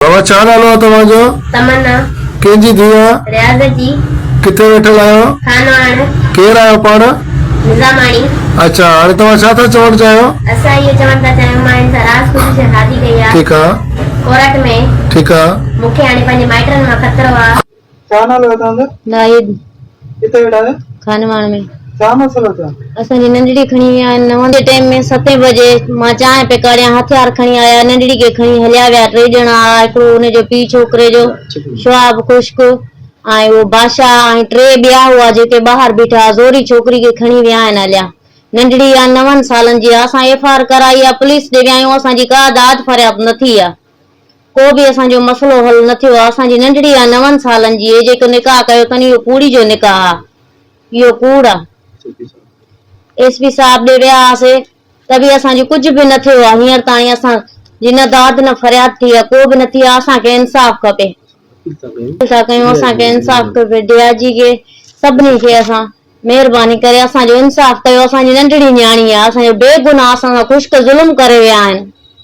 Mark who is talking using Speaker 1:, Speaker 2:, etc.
Speaker 1: बाबा छा नालो आहे तव्हांजो?
Speaker 2: तमन्ना।
Speaker 1: कंहिंजी धीउ आहे?
Speaker 2: रियाज़त जी।
Speaker 1: किथे वेठल आहियो?
Speaker 2: खानवाण।
Speaker 1: केरु आहियो पाण?
Speaker 2: निज़ामाणी।
Speaker 1: अच्छा हाणे तव्हां छा था चवणु चाहियो?
Speaker 2: असां इहो चवण था चाहियूं मां हिन सां राजपूत से शादी कई आहे।
Speaker 1: ठीकु आहे
Speaker 2: कोर्ट में।
Speaker 1: ठीकु आहे।
Speaker 2: मूंखे हाणे पंहिंजे माइटनि मां ख़तरो आहे।
Speaker 3: छा नालो आहे तव्हांजो?
Speaker 4: नाहिद।
Speaker 3: किथे वेठा आहियो?
Speaker 4: खानवाण में।
Speaker 3: छा मसलो थियो?
Speaker 4: असांजी नंढड़ी खणी विया आहिनि 9 जे टाइम में 7 बजे मां चांहि पे करियां हथियार खणी आया नंढड़ी खे खणी हलिया विया 3 ॼणा हिकिड़ो हुनजो पीउ छोकिरे जो शुआब खुश्क ऐं वो बादशाह ऐं 3 ॿिया हुआ जेके ॿाहिरि बीठा ज़ोरी छोकिरी खे खणी विया आहिनि हलिया। नंढड़ी आहे 9 सालनि जी आहे। असां FIR कराई आहे पुलिस ॾे विया आहियूं। असांजी का दाद फरियाद न थी आहे। को बि असांजो मसलो हल न थियो आहे। असांजी नंढड़ी आहे 9 सालनि जी हे जेको निकाह कयो अथनि इहो कूड़ी जो निकाह आहे। इहो कूड़ आहे। SP साहब ॾे विया हुआसीं त बि असांजो कुझु बि न थियो आहे। हींअर ताईं असां जी न दाद न फरियाद थी आहे को बि न थी आहे। असांखे इंसाफ़ खपे। छा कयूं असांखे इंसाफ़ खपे DIG खे सभिनी खे असां महिरबानी करे असांजो इंसाफ़ कयो। असांजी नंढड़ी न्याणी आहे असांजो बेगुनाह असां सां खुश्क ज़ुल्म करे विया आहिनि।